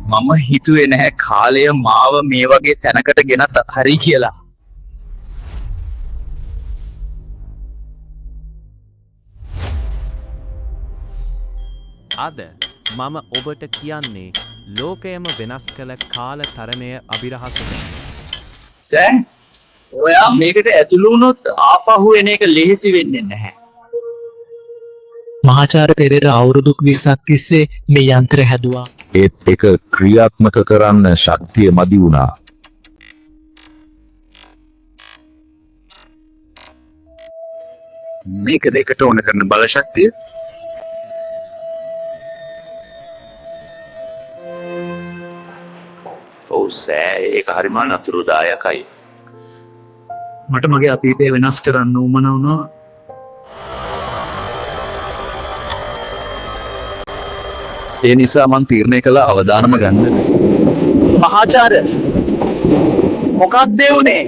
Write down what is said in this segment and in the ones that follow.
මම හිතුවේ නැහැ කාලය මාව මේ වගේ තැනකට ගෙනත් හරි කියලා. අද මම ඔබට කියන්නේ ලෝකයම වෙනස් කළ කාල තරණය අභිරහසකයි. සෑන් ඔයා මේකට ඇතුළු වුණොත් ආපහු එන එක ලෙහෙසි වෙන්නේ නැහැ. මහාචාර්ය පෙරේර අවුරුදු 20ක් තිස්සේ මේ යන්ත්‍රය හැදුවා. ඒත් එක ක්‍රියාත්මක කරන්න ශක්තිය මදි වුණා. මේක දෙකට ඕන කරන බල ශක්තිය ඔව් සෑ ඒක හරිම අනතුරුදායකයි. මට මගේ අතීතය වෙනස් කරන්න උවමනා වුණා. ඒ නිසා මං තීරණය කළ අවදානම ගන්න. මහාචාර්ය මොකක්ද උනේ?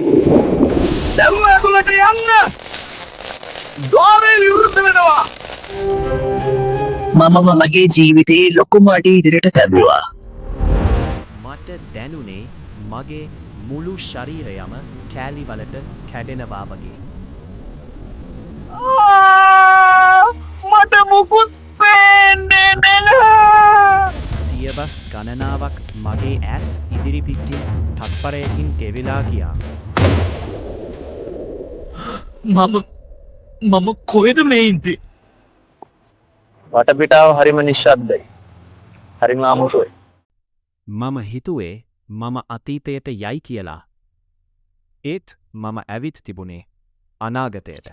දැම්ම ඇතුළට යන්න. දොරේ විවෘත වෙනවා. මම මගේ ජීවිතේ ලොකුම අඩි ඉදිරියට තැබුවා. මට දැනුනේ මගේ මුළු ශරීරයම කෑලි වලට කැඩෙනවා වගේ. මට මුකුත් පේන්නේ නැහැ. සියවස් ගණනාවක් මගේ ඇස් ඉදිරි පිටින් තත්පරයකින් ගෙවිලා ගියා. මම කොහෙද මේ ඉන්නේ? වටපිටාව හරිම නිශ්ශබ්දයි. හරිම අමුතුයි. මම හිතුවේ මම අතීතයට යයි කියලා. ඒත් මම ඇවිත් තිබුණේ අනාගතයට.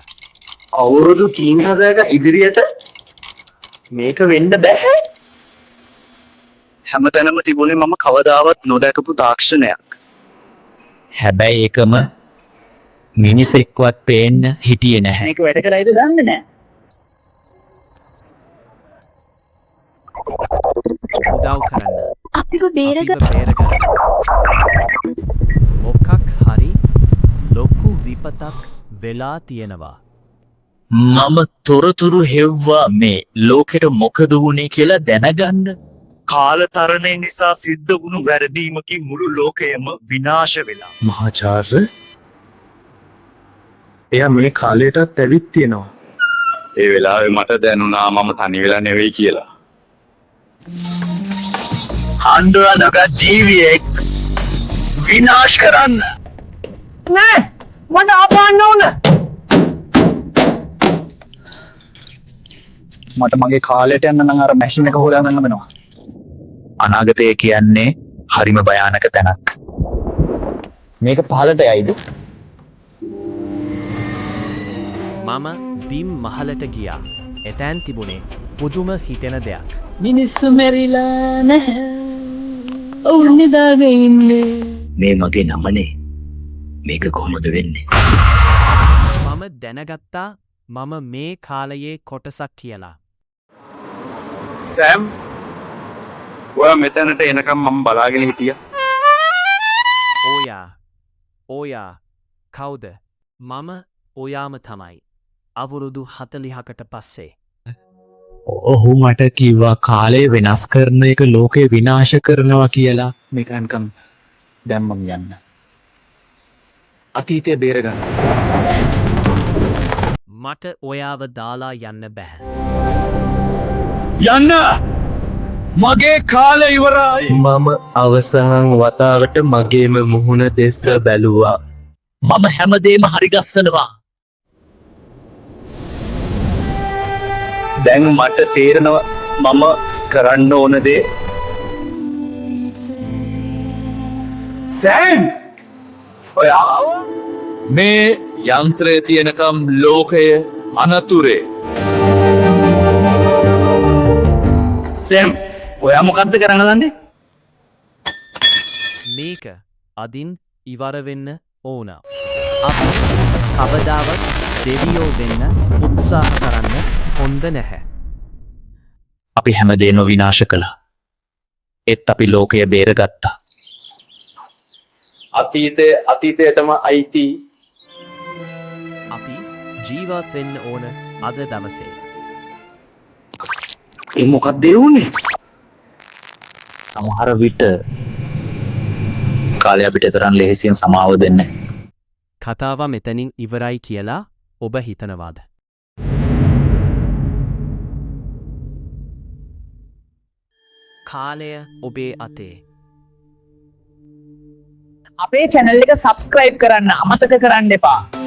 අවුරුදු 3000ක ඉදිරියට මේක වෙන්න බෑ. හැමතැනම තිබුණේ මම කවදාවත් නොදැකපු තාක්ෂණයක්. හැබැයි ඒකම මිනිසෙක්වත් පේන්න හිටියේ නැහැ. මේක වැඩ කරයිද දන්නේ නැහැ. උදව් කරන්න. අපිව බේරගන්න. බේරගන්න. මොකක් හරි ලොකු විපතක් වෙලා තියෙනවා. මම තොරතුරු හෙව්වා මේ ලෝකෙට මොකද වුනේ කියලා දැනගන්න. කාලතරණය නිසා සිද්ධ වුණු වැරදීමකින් මුළු ලෝකයම විනාශ වෙලා. මහාචාර්ය එයා මේ කාලයටත් ඇවිත් තියෙනවා. ඒ වෙලාවේ මට දැනුණා මම තනි වෙලා නෙවෙයි කියලා. හඬවනක ජීවියෙක් විනාශ කරන්න. නෑ මට අපන්න ඕන. මට මගේ කාලයට යන්න නම් අර මැෂින් එක හොයාගන්න වෙනවා. අනාගතය කියන්නේ හරිම භයානක තැනක්. මේක පහලට යයිද? මම බිම් මහලට ගියා. එතැන් තිබුණේ පුදුම හිතෙන දෙයක්. මිනිස්සු මැරිලා නැහැ. ඔවුන් නිදාගෙන ඉන්නේ. මේ මගේ නමනේ. මේක කොහොමද වෙන්නේ? මම දැනගත්තා මම මේ කාලයේ කොටසක් කියලා. සෑම් ඔයා මෙතැනට එනකම් මම බලාගෙන හිටියා. ඔයා කවුද? මම ඔයාම තමයි. අවුරුදු 40කට පස්සේ. ඔහු මට කිව්වා කාලය වෙනස් කරන එක ලෝකේ විනාශ කරනවා කියලා. මේක නිකන් දැම්මම යන්න. අතීතය බේරගන්න. මට ඔයාව දාලා යන්න බැහැ. යන්න! මගේ කාලය ඉවරයි. මම අවසන් වතාවට මගේම මුහුණ දෙස බැලුවා. මම හැමදේම හරිගස්සනවා. දැන් මට තේරෙනවා මම කරන්න ඕන දේ. සෑම්! ඔයා මේ යන්ත්‍රය තියෙනකම් ලෝකය අනතුරේ. සෑම් ඔයා මොකද්ද කරන්න දන්නේ? මේක අදින් ඉවර වෙන්න ඕන. අපි කවදාවත් දෙවියෝ වෙන්න උත්සාහ කරන්න හොඳ නැහැ. අපි හැමදේම විනාශ කළා. ඒත් අපි ලෝකය බේරගත්තා. අතීතයටම අයිති. අපි ජීවත් වෙන්න ඕන අද දවසේ. ඒ මොකක්ද ඒ උනේ? සමහර විට කාලය අපිට තරම් ලෙහෙසියෙන් සමාව දෙන්නේ නැහැ. කතාව මෙතනින් ඉවරයි කියලා ඔබ හිතනවාද? කාලය ඔබේ අතේ. අපේ channel එක subscribe කරන්න අමතක කරන්න එපා.